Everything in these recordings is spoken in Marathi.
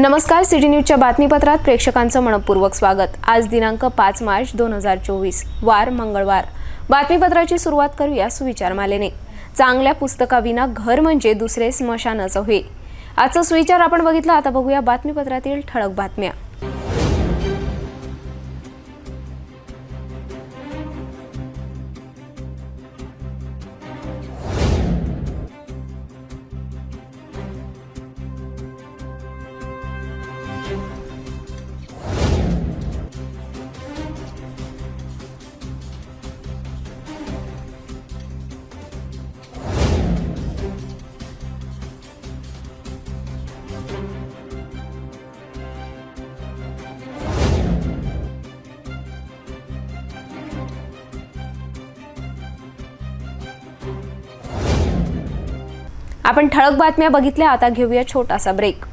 नमस्कार, सिटी न्यूजच्या बातमीपत्रात प्रेक्षकांचं मनपूर्वक स्वागत। आज दिनांक 5 मार्च 2024 वार मंगळवार। बातमीपत्राची सुरुवात करूया सुविचारमालेने। चांगल्या पुस्तकाविना घर म्हणजे दुसरे स्मशानच होय। आजचा सुविचार आपण बघितला, आता बघूया बातमीपत्रातील ठळक बातम्या। आपण ठळक बातम्या बघितल्या, आता घेऊया छोटासा ब्रेक।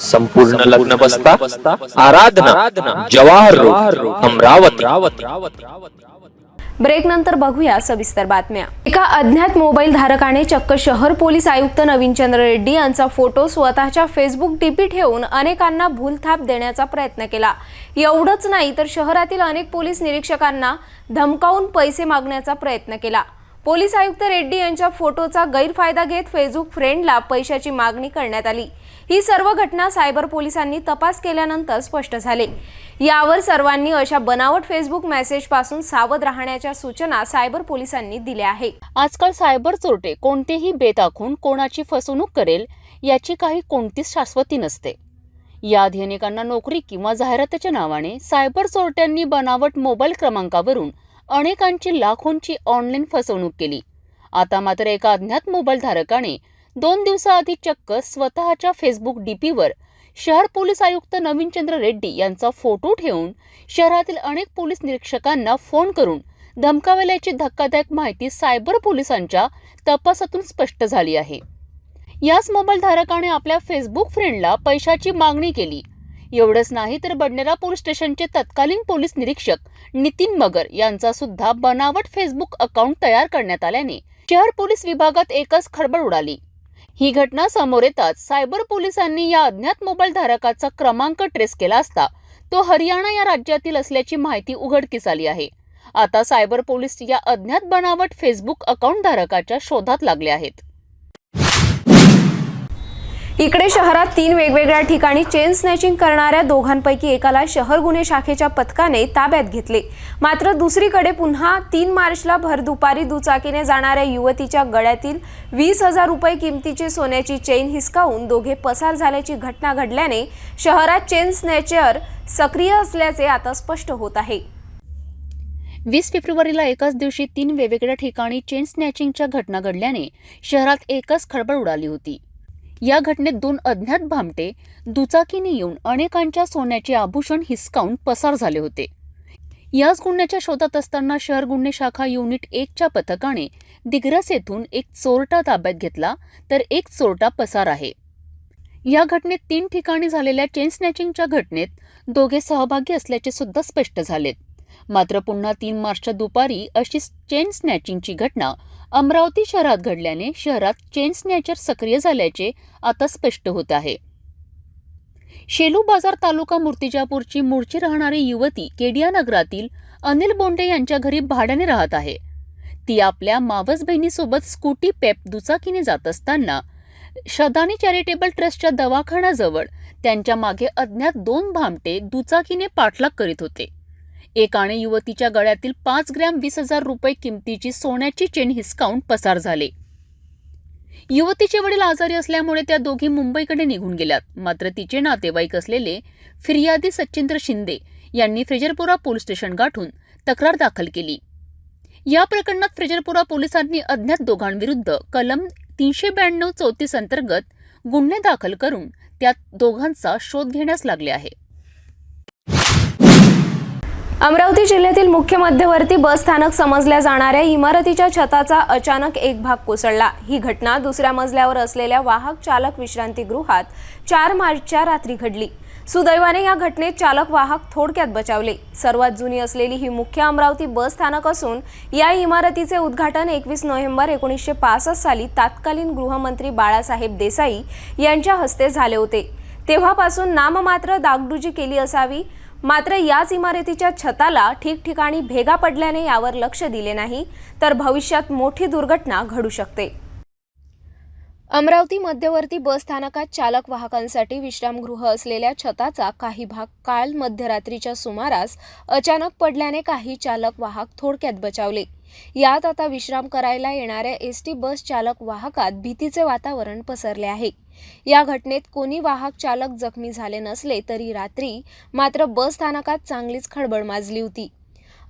संपूर्ण लग्न बसता आराधना जवाहर रोड अमरावती। ब्रेक नंतर बघूया सविस्तर बातम्या। एका अज्ञात मोबाईल धारकाने चक्क शहर पोलीस आयुक्त नवीनचंद्र रेड्डी यांचा फोटो स्वतःच्या फेसबुक डीपी ठेवून अनेकांना भूलथाप देण्याचा प्रयत्न केला। एवढंच नाही तर शहरातील अनेक पोलीस निरीक्षकांना धमकावून पैसे मागण्याचा प्रयत्न केला। पोलीस आयुक्त रेड्डी यांच्या फोटोचा गैरफायदा घेत फेसबुक फ्रेंडला पैशाची मागणी करण्यात आली। ही सर्व घटना सायबर पोलिसांनी तपास केल्यानंतर स्पष्ट झाले। यावर सर्वांनी अशा बनावट फेसबुक मेसेज पासून सावध राहण्याच्या सूचना सायबर पोलिसांनी दिल्या आहेत। आजकाल सायबर चोरटे कोणतेही बेत आखून कोणाची फसवणूक करेल याची काही कोणतीच शाश्वती नसते। याआधी अनेकांना नोकरी किंवा जाहिरातीच्या नावाने सायबर चोरट्यांनी बनावट मोबाईल क्रमांकावरून अनेकांची लाखोंची ऑनलाईन फसवणूक केली। आता मात्र एका अज्ञात मोबाईल धारकाने 2 दिवसाआधी चक्क स्वतःच्या फेसबुक डीपीवर शहर पोलीस आयुक्त नवीनचंद्र रेड्डी यांचा फोटो ठेवून शहरातील अनेक पोलीस निरीक्षकांना फोन करून धमकावल्याची धक्कादायक माहिती सायबर पोलिसांच्या तपासातून स्पष्ट झाली आहे। याच मोबाईल धारकाने आपल्या फेसबुक फ्रेंडला पैशाची मागणी केली। एवढंच नाही तर बडनेरा पोलीस स्टेशनचे तत्कालीन पोलीस निरीक्षक नितीन मगर यांचा सुद्धा बनावट फेसबुक अकाउंट तयार करण्यात आल्याने शहर पोलीस विभागात एकच खळबळ उडाली। ही घटना समोर येताच सायबर पोलिसांनी या अज्ञात मोबाईल धारकाचा क्रमांक ट्रेस केला असता तो हरियाणा या राज्यातील असल्याची माहिती उघडकीस आली आहे। आता सायबर पोलीस या अज्ञात बनावट फेसबुक अकाउंट धारकाच्या शोधात लागले आहेत। इकडे शहरात 3 वेगवेगळ्या ठिकाणी चेन स्नॅचिंग करणाऱ्या दोघांपैकी एकाला शहर गुन्हे शाखेच्या पथकाने ताब्यात घेतले। मात्र दुसरीकडे पुन्हा 3 मार्चला भर दुपारी दुचाकीने जाणाऱ्या युवतीच्या गळ्यातील 20,000 रुपये किमतीची सोन्याची चेन हिसकावून दोघे पसार झाल्याची घटना घडल्याने शहरात चेन स्नॅचर सक्रिय असल्याचे आता स्पष्ट होत आहे। 20 फेब्रुवारीला एकाच दिवशी 3 वेगवेगळ्या ठिकाणी चेन स्नॅचिंगच्या घटना घडल्याने शहरात एकच खळबळ उडाली होती। या घटनेत 2 अज्ञात भामटे दुचाकीने येऊन अनेकांच्या सोन्याचे आभूषण हिसकावून पसार झाले होते। याच गुन्ह्याच्या शोधात असताना शहर गुन्हे शाखा युनिट 1च्या पथकाने दिग्रस येथून एक चोरटा ताब्यात घेतला, तर एक चोरटा पसार आहे। या घटनेत 3 ठिकाणी झालेल्या चेन स्नॅचिंगच्या घटनेत दोघे सहभागी असल्याचे सुद्धा स्पष्ट झालेत। मात्र पुन्हा 3 मार्चच्या दुपारी अशी चेन स्नॅचिंगची घटना अमरावती शहरात घडल्याने शहरात चेन स्नॅचर सक्रिय झाल्याचे आता स्पष्ट होत आहे। शेलू बाजार तालुका मूर्तिजापूरची मूळची राहणारी युवती केडिया नगरातील अनिल बोंडे यांच्या घरी भाड्याने राहत आहे। ती आपल्या मावस बहिणीसोबत स्कूटी पेप दुचाकीने जात असताना शदानी चॅरिटेबल ट्रस्टच्या दवाखान्याजवळ त्यांच्या मागे अज्ञात 2 भामटे दुचाकीने पाठलाग करीत होते। एकाने युवतीच्या गळ्यातील 5 ग्रॅम 20,000 रुपये किमतीची सोन्याची चेन हिसकावून पसार झाले। युवतीचे वडील आजारी असल्यामुळे त्या दोघी मुंबईकडे निघून गेल्यात। मात्र तिचे नातेवाईक असलेले फिर्यादी सचिंद्र शिंदे यांनी फ्रेजरपुरा पोलीस स्टेशन गाठून तक्रार दाखल केली। या प्रकरणात फ्रेजरपुरा पोलिसांनी अज्ञात दोघांविरुद्ध कलम 392-34 अंतर्गत गुन्हे दाखल करून त्या दोघांचा शोध घेण्यास लागले आहे। अमरावती जिल्ह्यातील मुख्य मध्यवर्ती बस स्थानक समजल्या जाणाऱ्या इमारतीच्या छताचा अचानक एक भाग कोसळला। ही घटना दुसऱ्या मजल्यावर असलेल्या वाहक चालक विश्रांतीगृहात 4 मार्चच्या रात्री घडली। सुदैवाने या घटनेत चालक वाहक थोडक्यात बचावले। सर्वात जुनी असलेली ही मुख्य अमरावती बस स्थानक असून या इमारतीचे उद्घाटन 21 नोव्हेंबर 1965 साली तत्कालीन गृहमंत्री बाळासाहेब देसाई यांच्या हस्ते झाले होते। तेव्हापासून नाममात्र डागडुजी केली असावी, मात्र याच इमारतीच्या छताला ठिकठिकाणी भेगा पडल्याने यावर लक्ष दिले नाही तर भविष्यात मोठी दुर्घटना घडू शकते। अमरावती मध्यवर्ती बस स्थानकात चालक वाहकांसाठी विश्रामगृह असलेल्या छताचा काही भाग काल मध्यरात्रीच्या सुमारास अचानक पडल्याने काही चालक वाहक थोडक्यात बचावले। यात आता विश्राम करायला येणाऱ्या एसटी बस चालक वाहकात भीतीचे वातावरण पसरले आहे। या घटनेत कोणी वाहक चालक जखमी झाले नसले तरी रात्री मात्र बस स्थानकात चांगलीच खळबळ माजली होती।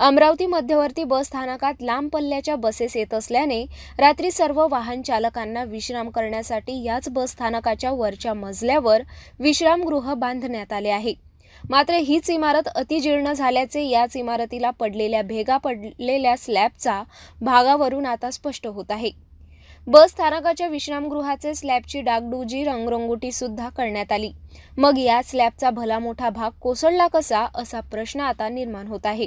अमरावती मध्यवर्ती बस स्थानकात लांब पल्ल्याच्या बसेस येत असल्याने रात्री सर्व वाहन चालकांना विश्राम करण्यासाठी याच बस स्थानकाच्या वरच्या मजल्यावर विश्रामगृह बांधण्यात आले आहे। मात्र हीच इमारत अतिजीर्ण झाल्याचे याच इमारतीला पडलेल्या भेगा पडलेल्या स्लॅबचा भागावरून आता स्पष्ट होत आहे। बस स्थानकाच्या विश्रामगृहाचे स्लॅबची डागडुजी रंगरंगोटी सुद्धा करण्यात आली। मग या स्लॅबचा भला मोठा भाग कोसळला कसा असा प्रश्न आता निर्माण होत आहे।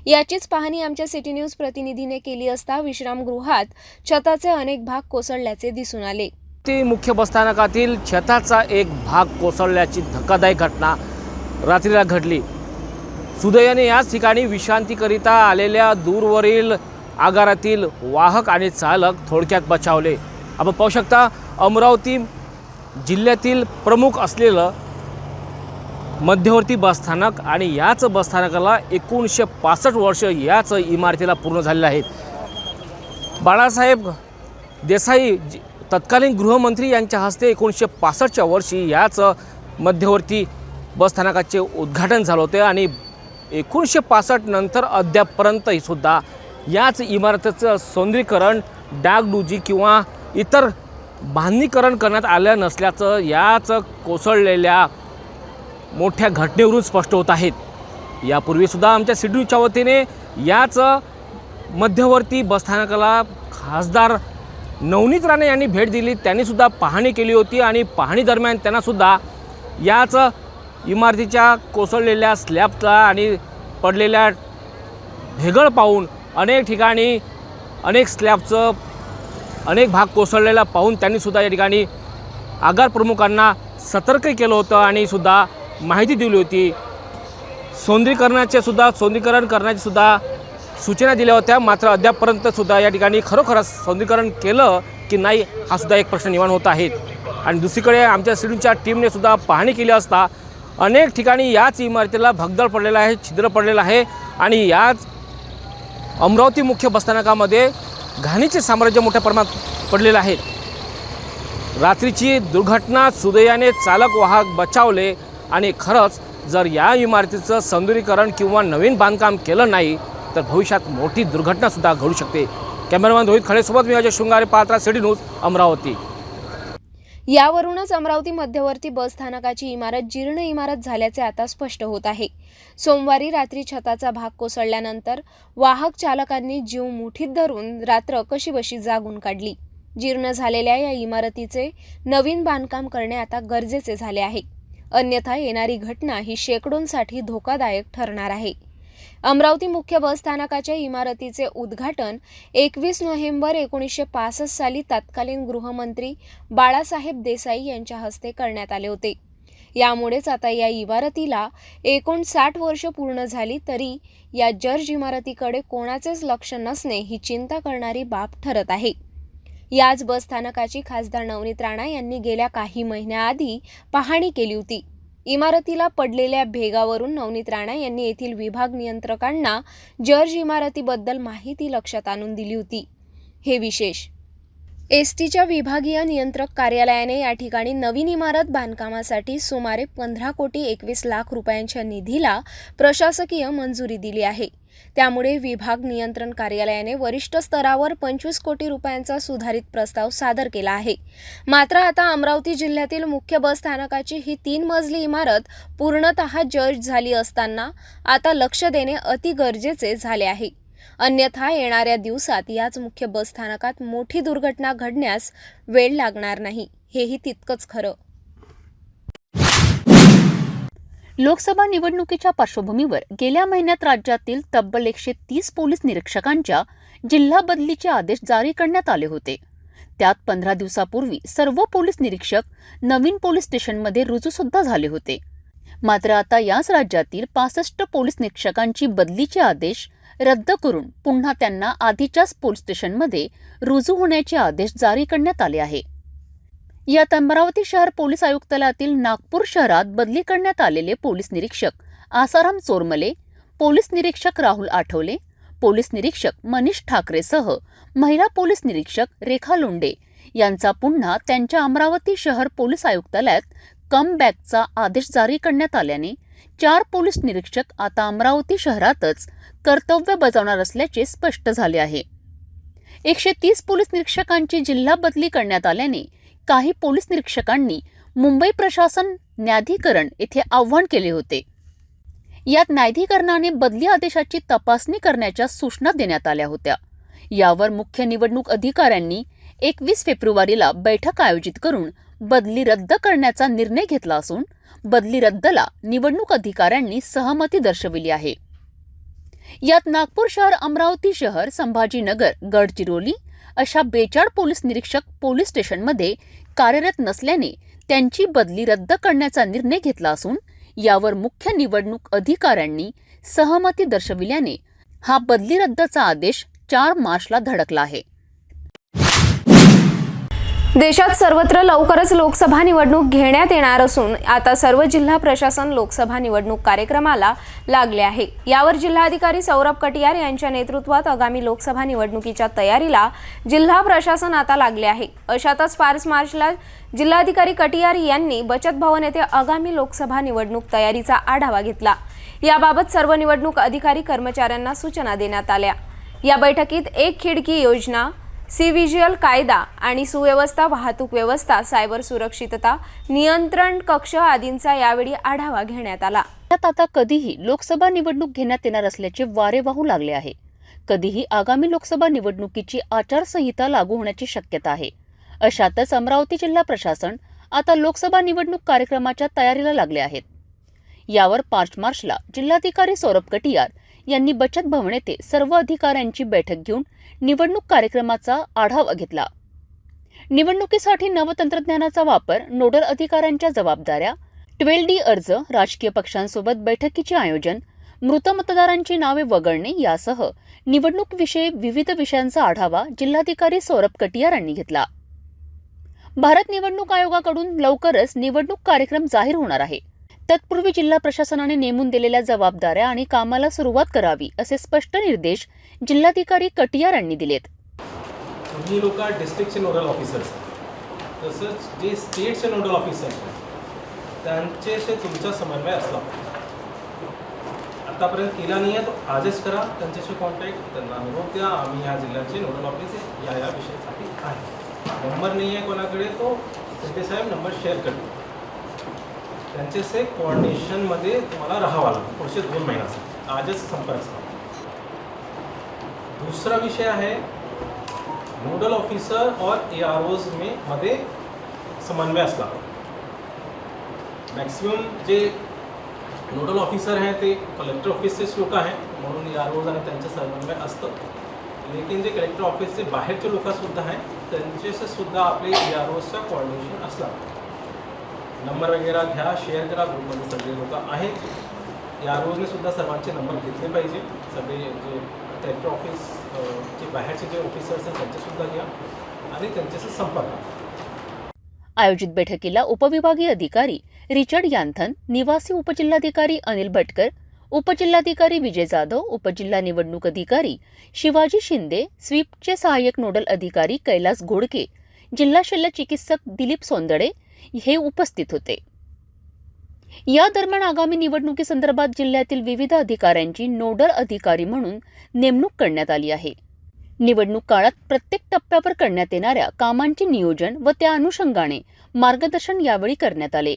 याचीच पाहणी आमच्या सिटी न्यूज प्रतिनिधीने केली असता विश्रामगृहात छताचे अनेक भाग कोसळल्याचे दिसून आले। मुख्य बसस्थानकातील छताचा एक भाग कोसळल्याची धक्कादायक घटना रात्रीला घडली। सुदैवाने याच ठिकाणी विश्रांतीकरिता आलेल्या दूरवरील आगारातील वाहक आणि चालक थोडक्यात बचावले। आपण पाहू शकता अमरावती जिल्ह्यातील प्रमुख असलेलं मध्यवर्ती बसस्थानक आणि याच बसस्थानकाला 1965 वर्ष याच इमारतीला पूर्ण झालेले आहेत। बाळासाहेब देसाई तत्कालीन गृहमंत्री यांच्या हस्ते 1965च्या वर्षी याच मध्यवर्ती बसस्थानकाचे उद्घाटन झाले होते आणि 1965 नंतर अद्यापपर्यंत सुद्धा याच इमारतीचं सौंदर्यीकरण डागडुजी किंवा इतर बांधणीकरण करण्यात आलं नसल्याचं याच कोसळलेल्या मोठ्या घटनेवरून स्पष्ट होत आहेत। यापूर्वीसुद्धा आमच्या सिटी न्यूजच्या वतीने याच मध्यवर्ती बसस्थानकाला खासदार नवनीत राणे यांनी भेट दिली। त्यांनीसुद्धा पाहणी केली होती आणि पाहणी दरम्यान त्यांनासुद्धा याच इमारतीच्या कोसळलेल्या स्लॅबला आणि पडलेल्या भेगळ पाहून अनेक ठिकाणी अनेक स्लॅबचं अनेक भाग कोसळलेला पाहून त्यांनीसुद्धा या ठिकाणी आगार प्रमुखांना सतर्क केलं होतं आणि सुद्धा माहिती दिली होती। सौंदर्यीकरण करण्याची सुद्धा सूचना दिल्या होत्या। मात्र अद्यापपर्यंत सुद्धा या ठिकाणी खरोखरच सौंदर्यीकरण केलं की नाही हा सुद्धा एक प्रश्न निर्माण होत आहे। आणि दुसरीकडे आमच्या सिडूच्या टीमने सुद्धा पाहणी केली असता अनेक ठिकाणी याच इमारतीला भगदाड पडलेला आहे, छिद्र पडलेलं आहे आणि याच अमरावती मुख्य बसस्थानकामध्ये घाणीचे साम्राज्य मोठ्या प्रमाणात पडलेलं आहे। रात्रीची दुर्घटना सुदैवाने चालक वाहक बचावले आणि खरंच जर या इमारतीचं सौंदर्यीकरण किंवा नवीन बांधकाम केलं नाही तर भविष्यात मोठी दुर्घटनासुद्धा घडू शकते। कॅमेरामॅन रोहित खळेसोबत मी अजय शृंगारे, पात्रा, सिटी न्यूज, अमरावती। यावरूनच अमरावती मध्यवर्ती बस स्थानकाची इमारत जीर्ण इमारत झाल्याचे आता स्पष्ट होत आहे। सोमवारी रात्री छताचा भाग कोसळल्यानंतर वाहक चालकांनी जीव मुठीत धरून रात्र कशीबशी जागून काढली। जीर्ण झालेल्या या इमारतीचे नवीन बांधकाम करणे आता गरजेचे झाले आहे, अन्यथा येणारी घटना ही शेकडोंसाठी धोकादायक ठरणार आहे। अमरावती मुख्य बस स्थानकाच्या इमारतीचे उद्घाटन 21 नोव्हेंबर 1965 साली तत्कालीन गृहमंत्री बाळासाहेब देसाई यांच्या हस्ते करण्यात आले होते। यामुळेच आता या इमारतीला 59 वर्ष पूर्ण झाली तरी या जर्ज इमारतीकडे कोणाचेच लक्ष नसणे ही चिंता करणारी बाब ठरत आहे। याच बस स्थानकाची खासदार नवनीत राणा यांनी गेल्या काही महिन्याआधी पाहणी केली होती। इमारतीला पडलेल्या भेगावरून नवनीत राणा यांनी येथील विभाग नियंत्रकांना जर्ज इमारतीबद्दल माहिती लक्षात आणून दिली होती। हे विशेष एसटीच्या विभागीय नियंत्रक कार्यालयाने या ठिकाणी नवीन इमारत बांधकामासाठी सुमारे 15 कोटी 21 लाख रुपयांच्या निधीला प्रशासकीय मंजुरी दिली आहे। त्यामुळे विभाग नियंत्रण कार्यालयाने वरिष्ठ स्तरावर 25 कोटी रुपयांचा सुधारित प्रस्ताव सादर केला आहे. मात्र आता अमरावती जिल्ह्यातील मुख्य बस स्थानकाची ही 3 मजली इमारत पूर्णतः जर्ज झाली असताना आता लक्ष देणे अति गरजेचे झाले आहे. अन्यथा येणाऱ्या दिवसात याच मुख्य बस स्थानकात मोठी दुर्घटना घडण्यास वेळ लागणार नाही, हेही तितकंच खरं. लोकसभा निवडणुकीच्या पार्श्वभूमीवर गेल्या महिन्यात राज्यातील तब्बल 130 पोलीस निरीक्षकांच्या जिल्हा बदलीचे आदेश जारी करण्यात आले होते. त्यात 15 दिवसापूर्वी सर्व पोलीस निरीक्षक नवीन पोलीस स्टेशनमध्ये रुजू सुद्धा झाले होते. मात्र आता याच राज्यातील 65 पोलीस निरीक्षकांची बदलीचे आदेश रद्द करून पुन्हा त्यांना आधीच्याच पोलीस स्टेशनमध्ये रुजू होण्याचे आदेश जारी करण्यात आले आहे. यात अमरावती शहर पोलीस आयुक्तालयातील नागपूर शहरात बदली करण्यात आलेले पोलीस निरीक्षक आसाराम चोरमले, पोलीस निरीक्षक राहुल आठवले, पोलीस निरीक्षक मनीष ठाकरेसह महिला पोलीस निरीक्षक रेखा लोंडे यांचा पुन्हा त्यांच्या अमरावती शहर पोलीस आयुक्तालयात कमबॅकचा आदेश जारी करण्यात आल्याने 4 पोलीस निरीक्षक आता अमरावती शहरातच कर्तव्य बजावणार असल्याचे स्पष्ट झाले आहे. 130 पोलीस निरीक्षकांची जिल्हा बदली करण्यात आल्याने काही पोलीस निरीक्षकांनी मुंबई प्रशासन न्यायाधिकरण येथे आव्हान केले होते. यात न्यायाधिकरणाने बदली आदेशाची तपासणी करण्याच्या सूचना देण्यात आल्या होत्या. यावर मुख्य निवडणूक अधिकाऱ्यांनी 21 फेब्रुवारीला बैठक आयोजित करून बदली रद्द करण्याचा निर्णय घेतला असून बदली रद्दला निवडणूक अधिकाऱ्यांनी सहमती दर्शविली आहे. यात नागपूर शहर, अमरावती शहर, संभाजीनगर, गडचिरोली अशा 42 पोलीस निरीक्षक पोलीस स्टेशनमध्ये कार्यरत नसल्याने त्यांची बदली रद्द करण्याचा निर्णय घेतला असून यावर मुख्य निवडणूक अधिकाऱ्यांनी सहमती दर्शविल्याने हा बदली रद्दचा आदेश 4 मार्चला धडकला आहे. देशात सर्वत्र लवकरच लोकसभा निवडणूक घेण्यात येणार असून आता सर्व जिल्हा प्रशासन लोकसभा निवडणूक कार्यक्रमाला लागले आहे. यावर जिल्हाधिकारी सौरभ कटियार यांच्या नेतृत्वात आगामी लोकसभा निवडणुकीच्या तयारीला जिल्हा प्रशासन आता लागले आहे. अशातच 5 मार्चला जिल्हाधिकारी कटियार यांनी बचत भवन येथे आगामी लोकसभा निवडणूक तयारीचा आढावा घेतला. याबाबत सर्व निवडणूक अधिकारी कर्मचाऱ्यांना सूचना देण्यात आल्या. या बैठकीत एक खिडकी योजना, सी-व्हिज्युअल कायदा आणि सुव्यवस्था, वाहतूक व्यवस्था, सायबर सुरक्षितता, नियंत्रण कक्ष आदींचा यावेळी आढावा घेण्यात आला. त्यात आता कधीही लोकसभा निवडणूक घेण्यात येणार असल्याचे वारे वाहू लागले आहे. कधीही आगामी लोकसभा निवडणुकीची आचारसंहिता लागू होण्याची शक्यता आहे. अशातच अमरावती जिल्हा प्रशासन आता लोकसभा निवडणूक कार्यक्रमाच्या तयारीला लागले आहेत. यावर 5 मार्चला जिल्हाधिकारी सौरभ कटियार यांनी बचत भवन येथे सर्व अधिकाऱ्यांची बैठक घेऊन निवडणूक कार्यक्रमाचा आढावा घेतला. निवडणुकीसाठी नवतंत्रज्ञानाचा वापर, नोडल अधिकाऱ्यांच्या जबाबदाऱ्या, 12D अर्ज, राजकीय पक्षांसोबत बैठकीचे आयोजन, मृत मतदारांची नावे वगळणे यासह निवडणूकविषयी विविध विषयांचा आढावा जिल्हाधिकारी सौरभ कटियार यांनी घेतला. भारत निवडणूक आयोगाकडून लवकरच निवडणूक कार्यक्रम जाहीर होणार आहे. तत्पूर्वी जिल्हा प्रशासनाने नेमून दिलेल्या जबाबदाऱ्या आणि कामाला सुरुवात करावी असे स्पष्ट निर्देश जिल्हाधिकारी कटियार यांनी दिलेत. तुम्ही लोक डिस्ट्रिक्टचे नोडल ऑफिसर्स, तसंच जे स्टेटचे नोडल ऑफिसर्स त्यांच्याशी तुमचा समन्वय असला. आतापर्यंत केला नाही आहे तो आजच करा. त्यांच्याशी कॉन्टॅक्ट, त्यांना निरोप द्या, आम्ही ह्या जिल्ह्याचे नोडल ऑफिस या विषयासाठी आहे. नंबर नाही आहे कोणाकडे तो सेक्रेटरी साहेब नंबर शेअर करतो. त्यांच्याशी कोऑर्डिनेशनमध्ये तुम्हाला राहावं लागतं पुढचे 2 महिन्यासाठी. आजच संपर्क साधा. दूसरा विषय आहे नोडल ऑफिसर और AROs मध्ये समन्वय असला. मॅक्सिमम जे नोडल ऑफिसर आहे ते कलेक्टर ऑफिसचेच लोक आहेत म्हणून AROs आणि त्यांचं समन्वय असतं. लेकिन जे कलेक्टर ऑफिसचे बाहेरचे लोकसुद्धा आहेत त्यांच्याशी सुद्धा आपले AROsचा कोऑर्डिनेशन असला. नंबर वगैरे घ्या, शेअर करा. ग्रुपमध्ये सगळे लोक आहेत. AROsने सुद्धा सर्वांचे नंबर घेतले पाहिजे. सगळे जे कलेक्टर ऑफिस जे बाहेरचे जे ऑफिसर्स आहेत त्यांचेसुद्धा घ्या आणि त्यांच्याशी संपर्क. आयोजित बैठकीला उपविभागीय अधिकारी रिचर्ड यांथन, निवासी उपजिल्हाधिकारी अनिल भटकर, उपजिल्हाधिकारी विजय जाधव, उपजिल्हा निवडणूक अधिकारी शिवाजी शिंदे, स्वीपचे सहाय्यक नोडल अधिकारी कैलास घोडके, जिल्हा शल्य चिकित्सक दिलीप सोंदडे हे उपस्थित होते. या दरम्यान आगामी निवडणुकीसंदर्भात जिल्ह्यातील विविध अधिकाऱ्यांची नोडल अधिकारी म्हणून नेमणूक करण्यात आली आहे. निवडणूक काळात प्रत्येक टप्प्यावर करण्यात येणाऱ्या कामांचे नियोजन व त्या अनुषंगाने मार्गदर्शन यावेळी करण्यात आले.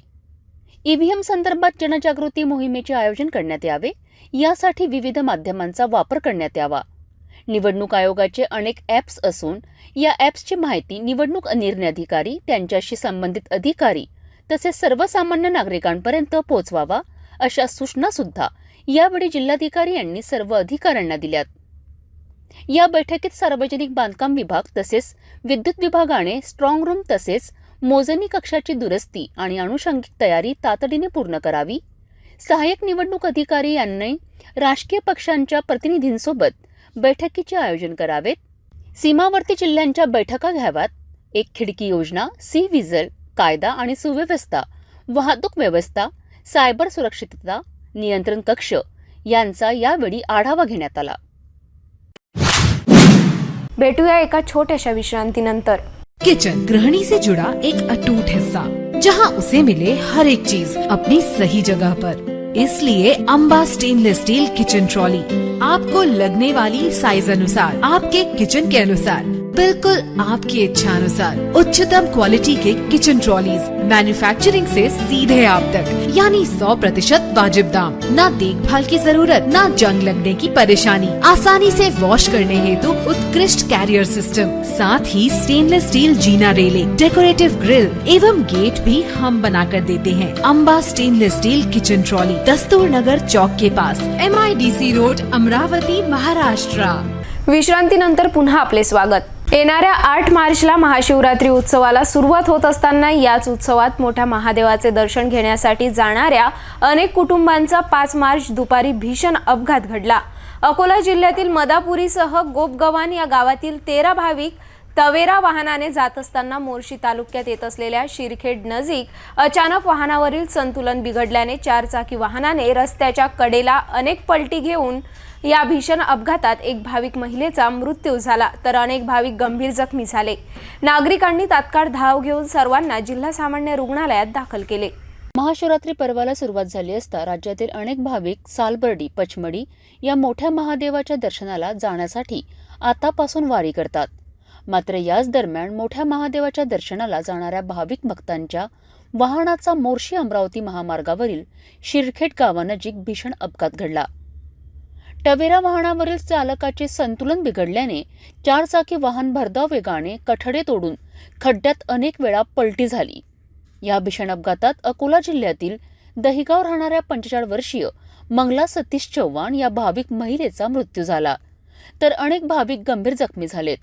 ईव्हीएम संदर्भात जनजागृती मोहिमेचे आयोजन करण्यात यावे, यासाठी विविध माध्यमांचा वापर करण्यात यावा. निवडणूक आयोगाचे अनेक ॲप्स असून या ॲप्सची माहिती निवडणूक निर्णय अधिकारी, त्यांच्याशी संबंधित अधिकारी तसेच सर्वसामान्य नागरिकांपर्यंत पोहोचवावा, अशा सूचना सुद्धा यावेळी जिल्हाधिकारी यांनी सर्व अधिकाऱ्यांना दिल्यात. या बैठकीत सार्वजनिक बांधकाम विभाग तसेच विद्युत विभागाने स्ट्रॉंग रूम तसेच मोजणी कक्षाची दुरुस्ती आणि अनुषंगिक तयारी तातडीने पूर्ण करावी. सहाय्यक निवडणूक अधिकारी यांनी राजकीय पक्षांच्या प्रतिनिधींसोबत बैठकीचे आयोजन करावेत. सीमावर्ती जिल्ह्यांच्या बैठका घ्याव्यात. एक खिडकी योजना, सी विजिल, कायदा आणि सुव्यवस्था, वाहतूक व्यवस्था, सायबर सुरक्षितता, नियंत्रण कक्ष यांचा यावेळी आढावा घेण्यात आला. भेटूया एका छोट्याशा विश्रांतीनंतर. किचन गृहिणी से जुड़ा एक अटूट हिस्सा, जहां उसे मिले हर एक चीज अपनी सही जगह पर. इसलिए Amba stainless steel kitchen trolley आपको लगने वाली साइज अनुसार, आपके किचन के अनुसार, बिल्कुल आपकी इच्छा अनुसार उच्चतम क्वालिटी के किचन ट्रॉलीज मैन्युफैक्चरिंग से सीधे आप तक, यानी 100% वाजिब दाम, ना देखभाल की जरूरत, ना जंग लगने की परेशानी, आसानी से वॉश करने हेतु उत्कृष्ट कैरियर सिस्टम, साथ ही स्टेनलेस स्टील जीना रेलिंग, डेकोरेटिव ग्रिल एवं गेट भी हम बनाकर देते हैं. Amba stainless steel kitchen trolley, Dastur Nagar Chowk के पास, MIDC रोड, अमरावती, महाराष्ट्र. विश्रांतीनंतर पुन्हा आपले स्वागत. येणाऱ्या 8 मार्चला महाशिवरात्री उत्सवाला सुरुवात होत असताना याच उत्सवात मोठ्या महादेवाचे दर्शन घेण्यासाठी जाणाऱ्या अनेक कुटुंबांचा 5 मार्च दुपारी भीषण अपघात घडला. अकोला जिल्ह्यातील मदापुरीसह गोपगव्हाण या गावातील 13 भाविक तवेरा वाहनाने जात असताना मोर्शी तालुक्यात येत असलेल्या शिरखेड नजीक अचानक वाहनावरील संतुलन बिघडल्याने 4 चाकी वाहनाने रस्त्याच्या कडेला अनेक पलटी घेऊन या भीषण अपघातात एक भाविक महिलेचा मृत्यू झाला, तर अनेक भाविक गंभीर जखमी झाले. नागरिकांनी तात्काळ धाव घेऊन सर्वांना जिल्हा सामान्य रुग्णालयात दाखल केले. महाशिवरात्री पर्वाला सुरुवात झाली असता राज्यातील अनेक भाविक सालबर्डी, पचमडी या मोठ्या महादेवाच्या दर्शनाला जाण्यासाठी आतापासून वारी करतात. मात्र याच दरम्यान मोठ्या महादेवाच्या दर्शनाला जाणाऱ्या भाविक भक्तांच्या वाहनाचा मोर्शी अमरावती महामार्गावरील शिरखेड गावानजीक भीषण अपघात घडला. टवेरा वाहनावरील चालकाचे संतुलन बिघडल्याने 4 चाकी वाहन भरधाव वेगाने कठडे तोडून खड्ड्यात अनेक वेळा पलटी झाली. या भीषण अपघातात अकोला जिल्ह्यातील दहिगाव राहणाऱ्या 45 वर्षीय मंगला सतीश चव्हाण या भाविक महिलेचा मृत्यू झाला, तर अनेक भाविक गंभीर जखमी झालेत.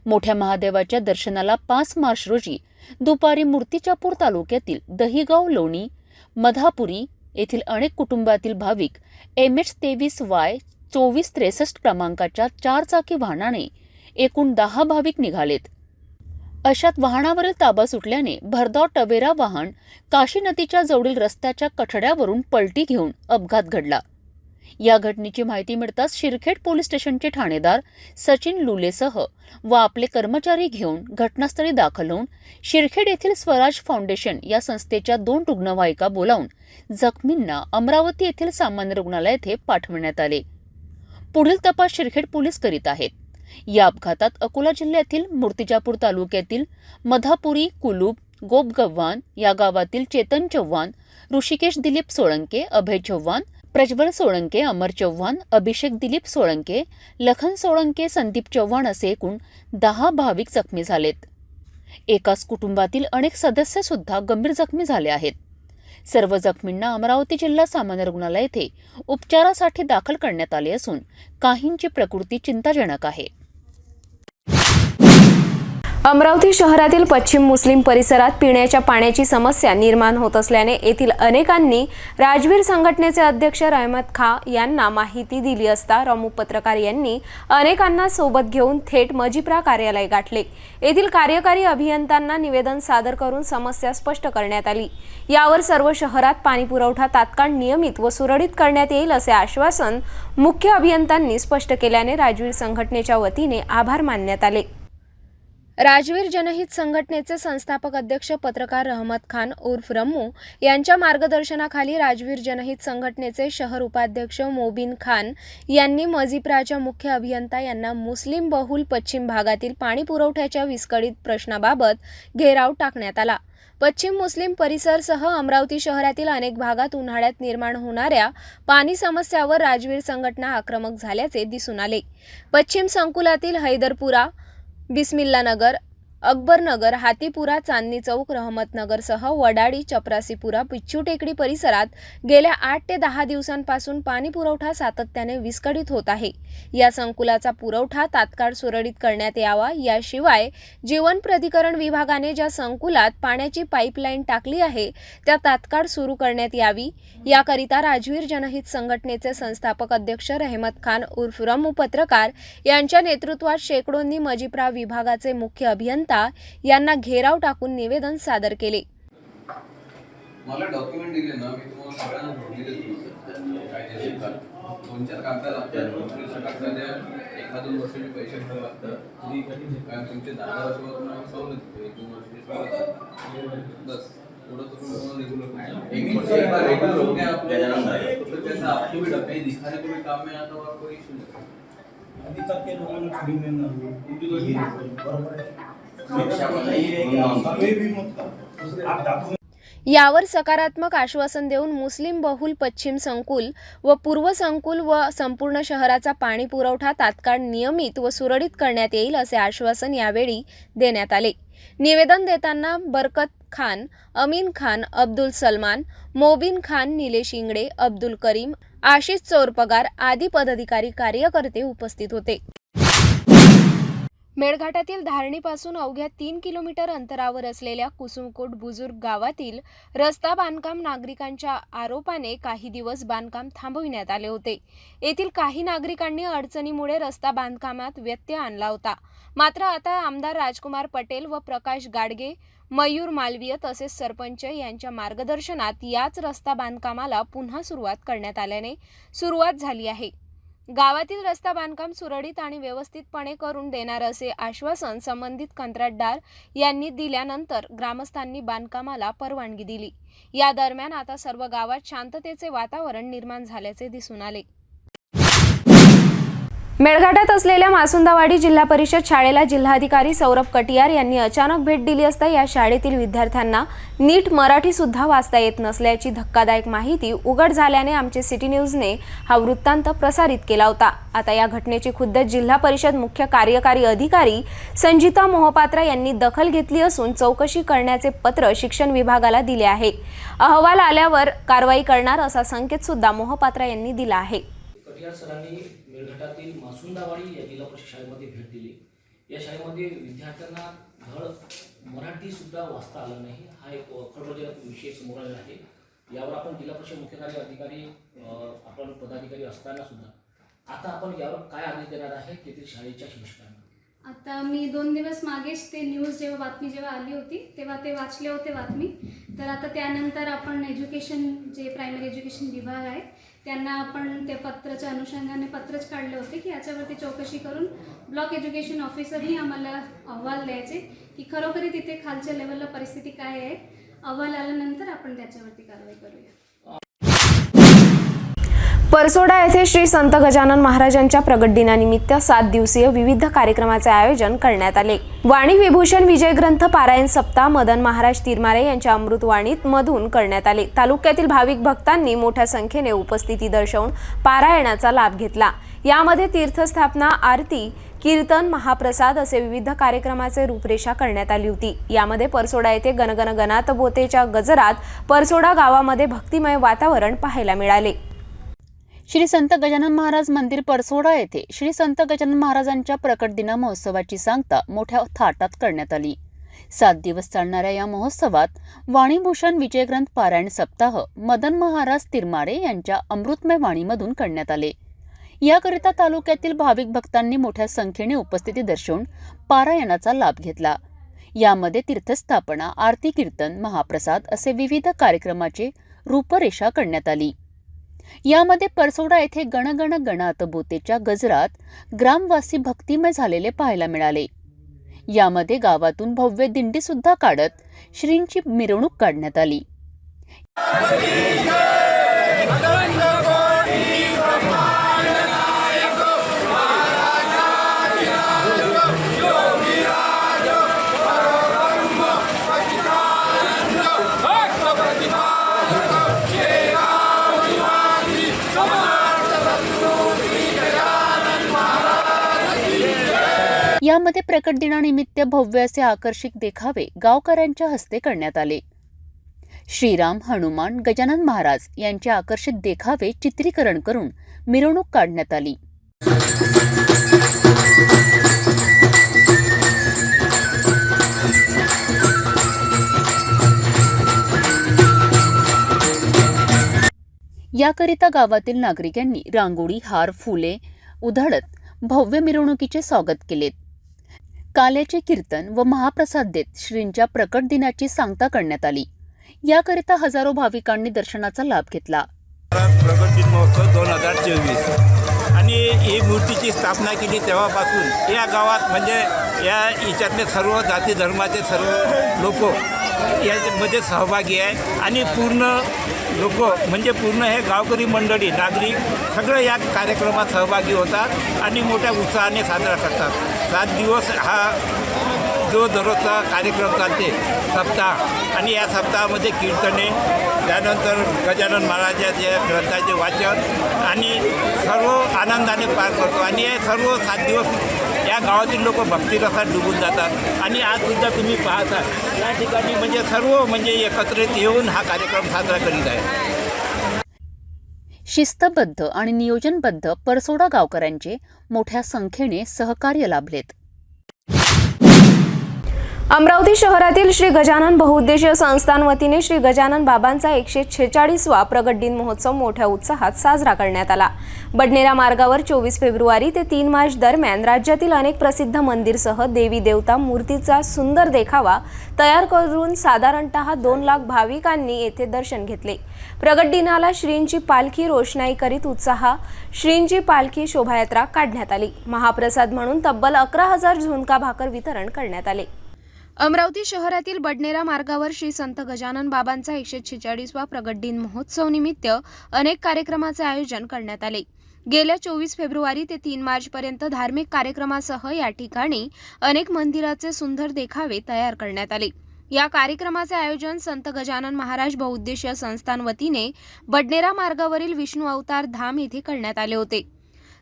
मोठ्या महादेवाच्या दर्शनाला 5 मार्च रोजी दुपारी मूर्तिजापूर तालुक्यातील दहिगाव, लोणी, मधापुरी येथील अनेक कुटुंबातील भाविक MH23Y 2463 क्रमांकाच्या 4 चाकी वाहनाने एकूण 10 भाविक निघालेत. अशात वाहनावरील ताबा सुटल्याने भरधाव टवेरा वाहन काशी नदीच्या जवळील रस्त्याच्या कठड्यावरून पलटी घेऊन अपघात घडला. या घटनेची माहिती मिळताच शिरखेड पोलीस स्टेशनचे ठाणेदार सचिन लुलेसह व आपले कर्मचारी घेऊन घटनास्थळी दाखल होऊन शिरखेड येथील स्वराज फाउंडेशन या संस्थेच्या 2 रुग्णवाहिका बोलावून जखमींना अमरावती येथील सामान्य रुग्णालय येथे पाठवण्यात आले. पुढील तपास शिरखेड पोलीस करीत आहेत. या अपघातात अकोला जिल्ह्यातील मूर्तिजापूर तालुक्यातील मधापुरी, कुलूब, गोपगव्हाण या गावातील चेतन चव्हाण, ऋषिकेश दिलीप सोळंके, अभय चव्हाण, प्रज्वल सोळंके, अमर चव्हाण, अभिषेक दिलीप सोळंके, लखन सोळंके, संदीप चव्हाण असे एकूण 10 भाविक जखमी झालेत. एकाच कुटुंबातील अनेक सदस्य सुद्धा गंभीर जखमी झाले आहेत. सर्व जखमींना अमरावती जिल्हा सामान्य रुग्णालय येथे उपचारासाठी दाखल करण्यात आले असून काहींची प्रकृती चिंताजनक आहे. अमरावती शहरातील पश्चिम मुस्लिम परिसरात पिण्याच्या पाण्याची समस्या निर्माण होत असल्याने येथील अनेकांनी राजवीर संघटनेचे अध्यक्ष रहमत खां यांना माहिती दिली असता रमू पत्रकार यांनी अनेकांना सोबत घेऊन थेट मजिप्रा कार्यालय गाठले. येथील कार्यकारी अभियंत्यांना निवेदन सादर करून समस्या स्पष्ट करण्यात आली. यावर सर्व शहरात पाणीपुरवठा तात्काळ नियमित व सुरळीत करण्यात येईल असे आश्वासन मुख्य अभियंत्यांनी स्पष्ट केल्याने राजवीर संघटनेच्या वतीने आभार मानण्यात आले. राजवीर जनहित संघटनेचे संस्थापक अध्यक्ष पत्रकार रहमत खान उर्फ रम्मू यांच्या मार्गदर्शनाखाली राजवीर जनहित संघटनेचे शहर उपाध्यक्ष मोबिन खान यांनी मजिप्राच्या मुख्य अभियंता यांना मुस्लिम बहुल पश्चिम भागातील पाणी पुरवठ्याच्या विस्कळीत प्रश्नाबाबत घेराव टाकण्यात आला. पश्चिम मुस्लिम परिसरसह अमरावती शहरातील अनेक भागात उन्हाळ्यात निर्माण होणाऱ्या पाणी समस्यावर राजवीर संघटना आक्रमक झाल्याचे दिसून आले. पश्चिम संकुलातील हैदरपुरा, बिस्मिल्लानगर, अकबरनगर, हातीपुरा, चांदणी चौक, रहमतनगरसह वडाडी, चपरासीपुरा, पिच्चू टेकडी परिसरात गेल्या 8 ते 10 दिवसांपासून पाणी पुरवठा सातत्याने विस्कळीत होत आहे. या संकुलाचा पुरवठा तात्काळ सुरळीत करण्यात यावा. याशिवाय जीवन प्राधिकरण विभागाने ज्या संकुलात पाण्याची पाईपलाईन टाकली आहे त्या तात्काळ सुरू करण्यात यावी. याकरिता राजवीर जनहित संघटनेचे संस्थापक अध्यक्ष रहमत खान उर्फ रम्मू पत्रकार यांच्या नेतृत्वात शेकडोंनी मजिप्रा विभागाचे मुख्य अभियंता यांना घेराव टाकून निवेदन सादर केले. मला डॉक्युमेंट दिले ना, मी तुम्हाला सगळ्यांना दिले कायदेशीर काल 2-4 कागद लागतात. नोकरीचं कागद द्या, 1-2 वर्षाचे पैसे भरावे लागतात. कारण तुमचे 10 वर्षावर तुम्हाला सवलत देतो, 1-2 वर्षाची सवलत बस. थोडं तर तुम्हाला रेगुलर एक वर्ष एक बार रेगुलर हो गया आपको, तो जैसा आपको भी डॉक्टर दिखाने को भी काम में आता हो, आपको इश्यू नहीं. अभी तक के लोगों ने फ्री में ना बरोबर है. यावर सकारात्मक आश्वासन देऊन मुस्लिम बहुल पश्चिम संकुल व पूर्व संकुल व संपूर्ण शहराचा पाणी पुरवठा तात्काळ नियमित व सुरळीत करण्यात येईल असे आश्वासन यावेळी देण्यात आले. निवेदन देताना बरकत खान, अमीन खान, अब्दुल सलमान, मोबिन खान, निलेश इंगडे, अब्दुल करीम, आशिष चोरपगार आदी पदाधिकारी कार्यकर्ते उपस्थित होते. मेळघाटातील धारणीपासून अवघ्या 3 किलोमीटर अंतरावर असलेल्या कुसुमकोट बुजुर्ग गावातील रस्ता बांधकाम नागरिकांच्या आरोपाने काही दिवस बांधकाम थांबविण्यात आले होते. येथील काही नागरिकांनी अडचणीमुळे रस्ता बांधकामात व्यत्यय आणला होता. मात्र आता आमदार राजकुमार पटेल व प्रकाश गाडगे, मयूर मालवीय तसेच सरपंच यांच्या मार्गदर्शनात याच रस्ता बांधकामाला पुन्हा सुरुवात करण्यात आल्याने सुरुवात झाली आहे. गावातील रस्ता बांधकाम सुरळीत आणि व्यवस्थितपणे करून देणार असे आश्वासन संबंधित कंत्राटदार यांनी दिल्यानंतर ग्रामस्थांनी बांधकामाला परवानगी दिली. या दरम्यान आता सर्व गावात शांततेचे वातावरण निर्माण झाल्याचे दिसून आले. मेळघाटात असलेल्या मासुंदावाडी जिल्हा परिषद शाळेला जिल्हाधिकारी सौरभ कटियार यांनी अचानक भेट दिली असता या शाळेतील विद्यार्थ्यांना नीट मराठी सुद्धा वाचता येत नसल्याची धक्कादायक माहिती उघड झाल्याने आमचे सिटी न्यूजने हा वृत्तांत प्रसारित केला होता. आता या घटनेची खुद्द जिल्हा परिषद मुख्य कार्यकारी अधिकारी संजिता मोहपात्रा यांनी दखल घेतली असून चौकशी करण्याचे पत्र शिक्षण विभागाला दिले आहे. अहवाल आल्यावर कारवाई करणार असा संकेत सुद्धा मोहपात्रा यांनी दिला आहे. कटियार सरांनी मेळघाटातील मासुंदावाडी या जिल्हा परिषद शाळेमध्ये भेट दिली. या शाळेमध्ये विद्यार्थ्यांना धड मराठी सुद्धा वाचता आलं नाही. हा एक खळबळजनक विषय समोर आलेला आहे. यावर आपण जिल्हा परिषद मुख्य कार्य अधिकारी आपण पदाधिकारी असताना सुद्धा आता आपण यावर काय आदेश देणार आहे तेथील शाळेच्या शिक्षकांना? आता मी 2 दिवस मागेच ते न्यूज बातमी जेव्हा आली होती तेव्हा ते वाचले होते बातमी. तर आता त्यानंतर आपण एज्युकेशन जे प्रायमरी एज्युकेशन विभाग आहे त्यांना आपण त्या पत्राच्या अनुषंगाने पत्रच काढले होते की याच्यावरती चौकशी करून ब्लॉक एज्युकेशन ऑफिसरही आम्हाला अहवाल द्यायचे की खरोखरी तिथे खालच्या लेवलला परिस्थिती काय आहे. अहवाल आल्यानंतर आपण त्याच्यावरती कारवाई करूया. परसोडा येथे श्री संत गजानन महाराजांच्या प्रगट दिनानिमित्त 7 दिवसीय विविध कार्यक्रमाचे आयोजन करण्यात आले. वाणी विभूषण विजय ग्रंथ पारायण सप्ताह मदन महाराज तिरमारे यांच्या अमृतवाणीत मधून करण्यात आले. तालुक्यातील भाविक भक्तांनी मोठ्या संख्येने उपस्थिती दर्शवून पारायणाचा लाभ घेतला. यामध्ये तीर्थस्थापना, आरती, कीर्तन, महाप्रसाद असे विविध कार्यक्रमाचे रूपरेषा करण्यात आली होती. यामध्ये परसोडा येथे गणगण गणात बोतेच्या गजरात परसोडा गावामध्ये भक्तिमय वातावरण पाहायला मिळाले. श्री संत गजानन महाराज मंदिर परसोडा येथे श्री संत गजानन महाराजांच्या प्रकट दिना महोत्सवाची सांगता मोठ्या थाटात करण्यात आली. 7 दिवस चालणाऱ्या या महोत्सवात वाणीभूषण विजयग्रंथ पारायण सप्ताह मदन महाराज तिरमारे यांच्या अमृतमय वाणीमधून करण्यात आले. याकरिता तालुक्यातील भाविक भक्तांनी मोठ्या संख्येने उपस्थिती दर्शवून पारायणाचा लाभ घेतला. यामध्ये तीर्थस्थापना, आरती, कीर्तन, महाप्रसाद असे विविध कार्यक्रमाची रूपरेषा करण्यात आली. यामध्ये परसोडा येथे गणगण गणात बोतेच्या गजरात ग्रामवासी भक्तिमय झालेले पाहायला मिळाले. यामध्ये गावातून भव्य दिंडी सुद्धा काढत श्रींची मिरवणूक काढण्यात आली. यामध्ये प्रकट दिनानिमित्त भव्य असे आकर्षक देखावे गावकऱ्यांच्या हस्ते करण्यात आले. श्रीराम, हनुमान, गजानन महाराज यांचे आकर्षक देखावे चित्रीकरण करून मिरवणूक काढण्यात आली. याकरिता गावातील नागरिकांनी रांगोळी, हार, फुले उधळत भव्य मिरवणुकीचे स्वागत केले. काल्याचे कीर्तन व महाप्रसाद देत श्रींच्या प्रकट दिनाची सांगता करण्यात आली. याकरिता हजारो भाविकांनी दर्शनाचा लाभ घेतला. प्रकट दिन महोत्सव 2024 आणि ही मूर्तीची स्थापना केली तेव्हापासून या गावात म्हणजे याच्यातले सर्व जाती धर्माचे सर्व लोक यामध्ये सहभागी आहे आणि पूर्ण लोक म्हणजे पूर्ण हे गावकरी मंडळी नागरिक सगळं या कार्यक्रमात सहभागी होतात आणि मोठ्या उत्साहाने साजरा करतात. 7 दिवस हा जो दररोजचा कार्यक्रम चालते सप्ताह आणि या सप्ताहामध्ये कीर्तने त्यानंतर गजानन महाराजाच्या ग्रंथाचे वाचन आणि सर्व आनंदाने पार करतो आणि हे सर्व 7 दिवस या गावातील लोक भक्तिरसात डुबून जातात आणि आजसुद्धा तुम्ही पाहता या ठिकाणी म्हणजे सर्व म्हणजे एकत्रित येऊन हा कार्यक्रम साजरा करीत आहे. शिस्तबद्ध आणि नियोजनबद्ध परसोडा गावकऱ्यांचे मोठ्या संख्येने सहकार्य लाभलेत. अमरावती शहरातील श्री गजानन बहुउद्देशीय संस्थान वतीने श्री गजानन बाबांचा 146वा प्रगट दिन महोत्सव मोठ्या उत्साहात साजरा करण्यात आला. बडनेरा मार्गावर 24 फेब्रुवारी ते 3 मार्च दरम्यान राज्यातील अनेक प्रसिद्ध मंदिरसह देवी देवता मूर्तीचा सुंदर देखावा तयार करून साधारणतः 2 लाख भाविकांनी येथे दर्शन घेतले. प्रगट दिनाला श्रींची पालखी रोषणाई करीत श्रींची पालखी शोभायात्रा काढण्यात आली. महाप्रसाद म्हणून तब्बल 11,000 झुणका भाकर वितरण करण्यात आले. अमरावती शहरातील बडनेरा मार्गावर श्री संत गजानन बाबांचा 146वा प्रगट दिन महोत्सव निमित्त अनेक कार्यक्रमाचे आयोजन करण्यात आले. गेल्या 24 फेब्रुवारी ते 3 मार्च पर्यंत धार्मिक कार्यक्रमासह या ठिकाणी अनेक मंदिराचे सुंदर देखावे तयार करण्यात आले. या कार्यक्रमाचे आयोजन संत गजानन महाराज बहुउद्देशीय संस्थान वतीने बडनेरा मार्गावरील विष्णू अवतार धाम येथे करण्यात आले होते.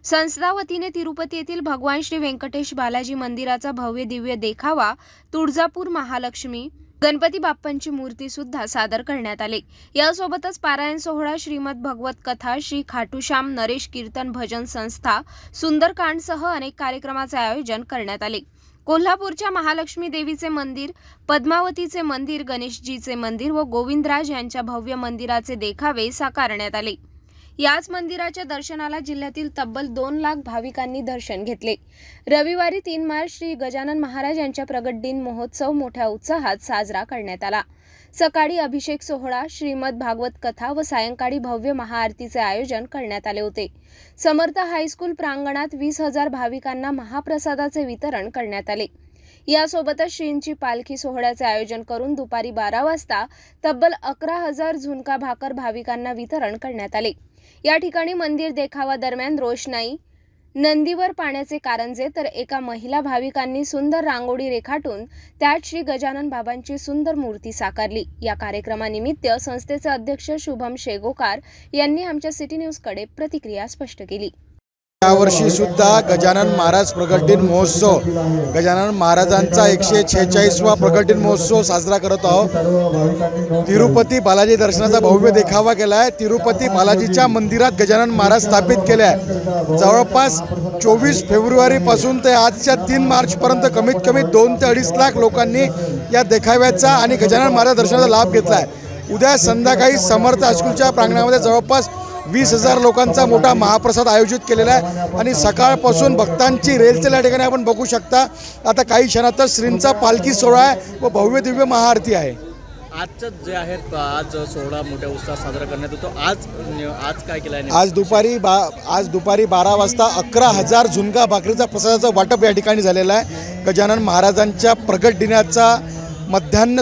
संस्था वतीने तिरुपती येथील भगवान श्री व्यंकटेश बालाजी मंदिराचा भव्य दिव्य देखावा, तुळजापूर महालक्ष्मी गणपती बाप्पांची मूर्ती सुद्धा सादर करण्यात आले. यासोबतच पारायण सोहळा, श्रीमद भगवत कथा, श्री खाटूश्याम नरेश कीर्तन भजन संस्था, सुंदरकांडसह अनेक कार्यक्रमाचे आयोजन करण्यात आले. कोल्हापूरच्या महालक्ष्मी देवीचे मंदिर, पद्मावतीचे मंदिर, गणेशजीचे मंदिर व गोविंदराज यांच्या भव्य मंदिराचे देखावे साकारण्यात आले. याच मंदिराच्या दर्शनाला जिल्ह्यातील तब्बल 2 लाख भाविकांनी दर्शन घेतले. रविवारी 3 मार्च श्री गजानन महाराज यांच्या प्रगट दिन महोत्सव मोठ्या उत्साहात साजरा करण्यात आला. सकाळी अभिषेक सोहळा, श्रीमद भागवत कथा व सायंकाळी भव्य महाआरतीचे आयोजन करण्यात आले होते. समर्थ हायस्कूल प्रांगणात 20,000 भाविकांना महाप्रसादाचे वितरण करण्यात आले. यासोबतच श्रींची पालखी सोहळ्याचे आयोजन करून दुपारी 12 वाजता तब्बल 11,000 झुणका भाकर भाविकांना वितरण करण्यात आले. या ठिकाणी मंदिर देखावा दरम्यान रोषणाई, नंदीवर पाण्याचे कारंजे तर एका महिला भाविकांनी सुंदर रांगोळी रेखाटून त्यात श्री गजानन बाबांची सुंदर मूर्ती साकारली. या कार्यक्रमानिमित्त संस्थेचे अध्यक्ष शुभम शेगोकार यांनी आमच्या सिटी न्यूजकडे प्रतिक्रिया स्पष्ट केली. यावर्षी सुद्धा गजानन महाराज प्रगट दिन महोत्सव, गजानन महाराजांचा 146वा प्रगट दिन महोत्सव साजरा करत आहोत. तिरुपती बालाजी दर्शनाचा भव्य देखावा केला आहे. तिरुपती बालाजीच्या मंदिरात गजानन महाराज स्थापित केले आहे. जवळपास 24 फेब्रुवारीपासून ते आजच्या 3 मार्चपर्यंत कमीत कमी 2 ते 2.5 लाख लोकांनी या देखाव्याचा आणि गजानन महाराज दर्शनाचा लाभ घेतला आहे. उद्या संध्याकाळी समर्थ हायस्कूलच्या प्रांगणामध्ये जवळपास 20,000 लोकांचा मोठा महाप्रसाद आयोजित केलेला आहे आणि सकाळपासून भक्तांची रेलचेल या ठिकाणी आपण बघू शकता. आता काही क्षणातच श्रींचा पालखी सोहळा आहे व भव्य दिव्य महाआरती आहे. आजचं जे आहे आज सोहळा मोठ्या उत्साहात साजरा करण्यात येतो. आज काय केलं आहे? आज दुपारी 12 वाजता 11,000 झुणका भाकरीचा प्रसादाचं वाटप या ठिकाणी झालेलं आहे. गजानन महाराजांच्या प्रगट दिनाचा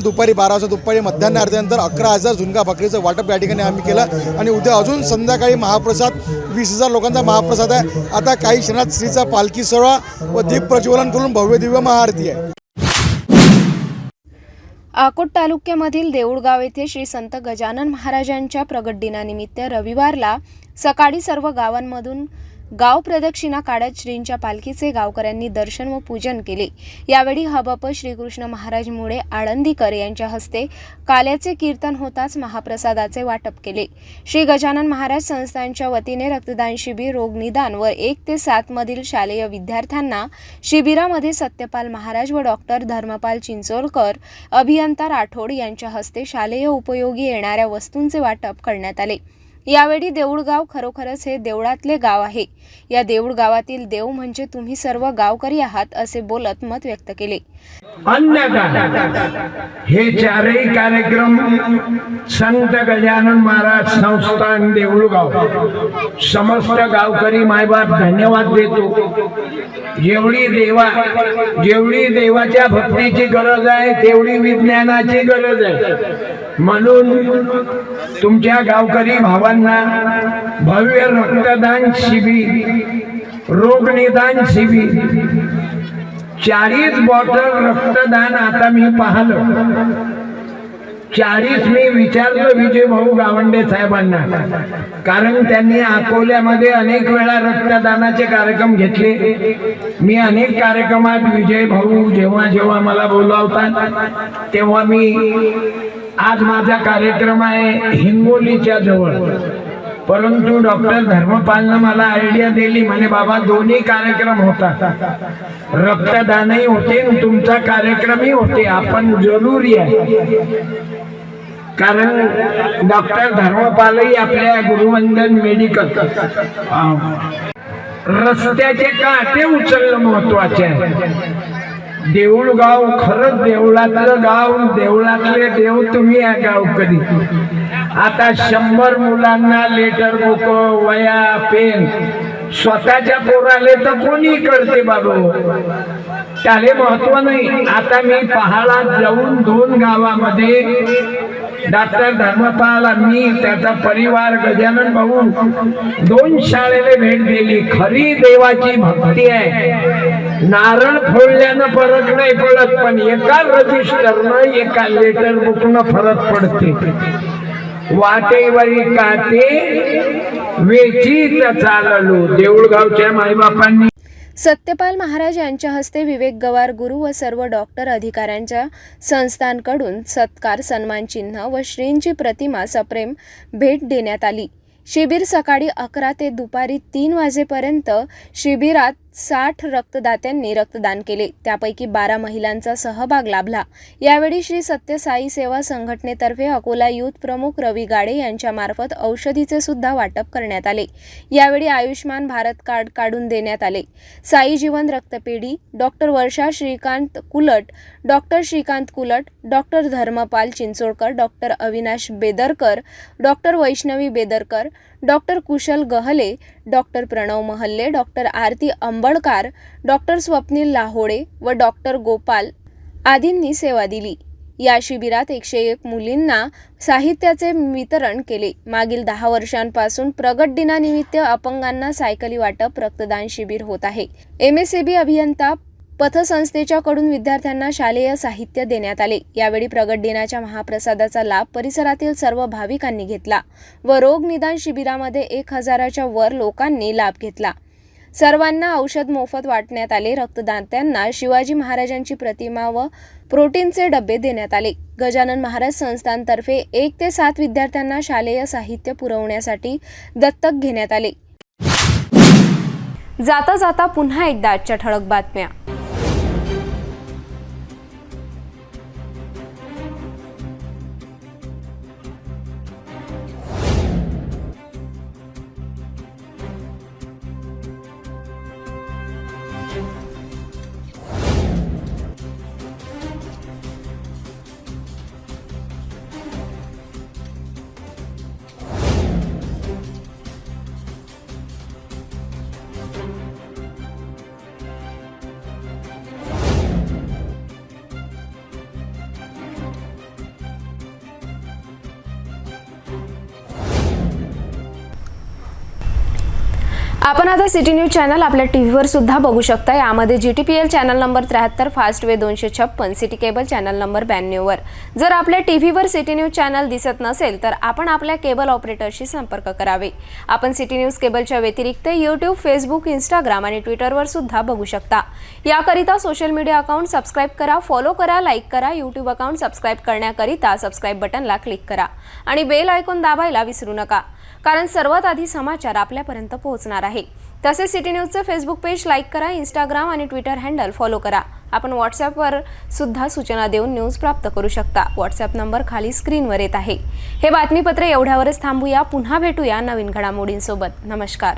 दुपारी 12 वाजता मध्यान्ह आरतीनंतर 11,000 झुणका भाकरीचं वाटप या ठिकाणी आम्ही केलं आणि उद्या अजून संध्याकाळी महाप्रसाद 20,000 लोकांचा महाप्रसाद आहे. आता काही क्षणात श्रीचा पालखी सोहळा व दीप प्रज्वलन करून भव्य दिव्य महाआरती आहे. अकोट तालुक्यामधील देऊळगाव येथे श्री संत गजानन महाराजांच्या प्रगट दिनानिमित्त रविवारला सकाळी सर्व गावांमधून गाव प्रदक्षिणा काढत श्रींच्या पालखीचे गावकऱ्यांनी दर्शन व पूजन केले. यावेळी हबप श्रीकृष्ण महाराज मुळे आळंदीकर यांच्या हस्ते काल्याचे कीर्तन होताच महाप्रसादाचे वाटप केले. श्री गजानन महाराज संस्थांच्या वतीने रक्तदान शिबिर, रोगनिदान व 1 ते 7 मधील शालेय विद्यार्थ्यांना शिबिरामध्ये सत्यपाल महाराज व डॉक्टर धर्मपाल चिंचोलकर, अभियंता राठोड यांच्या हस्ते शालेय उपयोगी येणाऱ्या वस्तूंचे वाटप करण्यात आले. यावेळी देऊळगाव खरोखरच हे देवळातले गाव आहे. या देऊळ गावातील देव म्हणजे तुम्ही सर्व गावकरी आहात असे बोलत मत व्यक्त केले. हे चारही कार्यक्रम संत गजानन महाराज संस्थान देऊळगाव समस्त गावकरी मायबाप धन्यवाद देतो. जेवढी देवाच्या भक्तीची गरज आहे तेवढी विज्ञानाची गरज आहे. म्हणून तुमच्या गावकरी भावांना भव्य रक्तदान शिबिर, रोगनिदान शिबिर, 40 बॉटल रक्तदान. आता मी पाहिलं 40 मी विचारलं विजय भाऊ गावंडे साहेबांना, कारण त्यांनी अकोल्यामध्ये अनेक वेळा रक्तदानाचे कार्यक्रम घेतले. मी अनेक कार्यक्रमात विजय भाऊ जेव्हा मला बोलावतात तेव्हा मी आज माझा कार्यक्रम आहे हिंगोलीच्या जवळ, परंतु डॉक्टर धर्मपालनं मला आयडिया दिली, म्हणे बाबा दोन्ही कार्यक्रम होतात, रक्तदानही होते आणि तुमचा कार्यक्रमही होते, आपण जरूर या. कारण डॉक्टर धर्मपालही आपल्या गुरुवंदन मेडिकल रस्त्याचे काटे उचलणं महत्वाचे आहे. देऊळगाव खरंच देवळातलं गाव, देवळातले देव तुम्ही या गावकरी. आता 100 मुलांना लेटर बुक, वया, पेन स्वतःच्या पोराले तर कोणी करते बाबा, त्याले महत्व नाही. आता मी पहाडात जाऊन 2 गावामध्ये डॉक्टर धर्मपाल, मी त्याचा परिवार, गजानन भाऊ 2 शाळेला भेट दिली. खरी देवाची भक्ती आहे. नारळ फोडल्यानं फरक नाही पडत, पण एका रजिस्टरनं, एका लेटर बुकनं फरक पडते. वाटेवरी काटे वेचीत चाललो. देऊळगावच्या मायबापांनी सत्यपाल महाराज यांच्या हस्ते विवेक गवार गुरु व सर्व डॉक्टर अधिकाऱ्यांच्या संस्थांकडून सत्कार, सन्मान चिन्ह व श्रींची प्रतिमा सप्रेम भेट देण्यात आली. शिबिर सकाळी 11 ते दुपारी 3 वाजेपर्यंत शिबिरात 60 रक्तदात्यांनी रक्तदान केले. त्यापैकी 12 महिलांचा सहभाग लाभला. यावेळी श्री सत्य साई सेवा संघटनेतर्फे अकोला युथ प्रमुख रवी गाडे यांच्या मार्फत औषधीचे सुद्धा वाटप करण्यात आले. यावेळी आयुष्मान भारत कार्ड काढून देण्यात आले. साई जीवन रक्तपेढी, doctor Varsha Shrikant Kulat, doctor Shrikant Kulat, doctor Dharmapal Chincholkar, doctor Avinash Bedarkar, doctor Vaishnavi Bedarkar, doctor Kushal Gahale, doctor Pranav Mahalle, doctor Arti Ambadkar, doctor Swapnil Lahode व डॉक्टर गोपाल आदींनी सेवा दिली. या शिबिरात 101 मुलींना साहित्याचे वितरण केले. मागील 10 वर्षांपासून प्रगट दिनानिमित्त अपंगांना सायकली वाटप, रक्तदान शिबिर होत आहे. MSAB अभियंता पथसंस्थेच्याकडून विद्यार्थ्यांना शालेय साहित्य देण्यात आले. यावेळी प्रगट दिनाच्या महाप्रसादाचा लाभ परिसरातील सर्व भाविकांनी घेतला व रोग निदान शिबिरामध्ये 1000च्या वर लोकांनी लाभ घेतला. सर्वांना औषध मोफत वाटण्यात आले. रक्तदात्यांना शिवाजी महाराजांची प्रतिमा व प्रोटीनचे डबे देण्यात आले. गजानन महाराज संस्थांतर्फे 1 ते 7 विद्यार्थ्यांना शालेय साहित्य पुरवण्यासाठी दत्तक घेण्यात आले. जाता जाता पुन्हा एकदा आजच्या ठळक बातम्या. आपण आता सिटी न्यूज चॅनल आपल्या टीव्हीवर सुद्धा बघू शकता. यामध्ये GTPL channel number 73, fast way 256, city cable channel number 92 वर. जर आपल्या टीव्हीवर सिटी न्यूज चॅनल दिसत नसेल तर आपण आपल्या केबल ऑपरेटरशी संपर्क करावे. आपण सिटी न्यूज केबलच्या व्यतिरिक्त YouTube, Facebook, Instagram आणि ट्विटरवर सुद्धा बघू शकता. याकरिता सोशल मीडिया अकाउंट सबस्क्राईब करा, फॉलो करा, लाईक करा. YouTube अकाउंट सबस्क्राईब करण्याकरिता सबस्क्राईब बटनला क्लिक करा आणि बेल आयकॉन दाबायला विसरू नका, कारण सर्वात आधी समाचार आपल्यापर्यंत पोहोचणार आहे. तसेच सिटी न्यूजचे फेसबुक पेज लाईक करा, इंस्टाग्राम आणि ट्विटर हँडल फॉलो करा. आपण व्हॉट्सॲपवर सुद्धा सूचना देऊन न्यूज प्राप्त करू शकता. व्हॉट्सॲप नंबर खाली स्क्रीनवर येत आहे. हे बातमीपत्र एवढ्यावरच थांबूया. पुन्हा भेटूया नवीन घडामोडींसोबत. नमस्कार.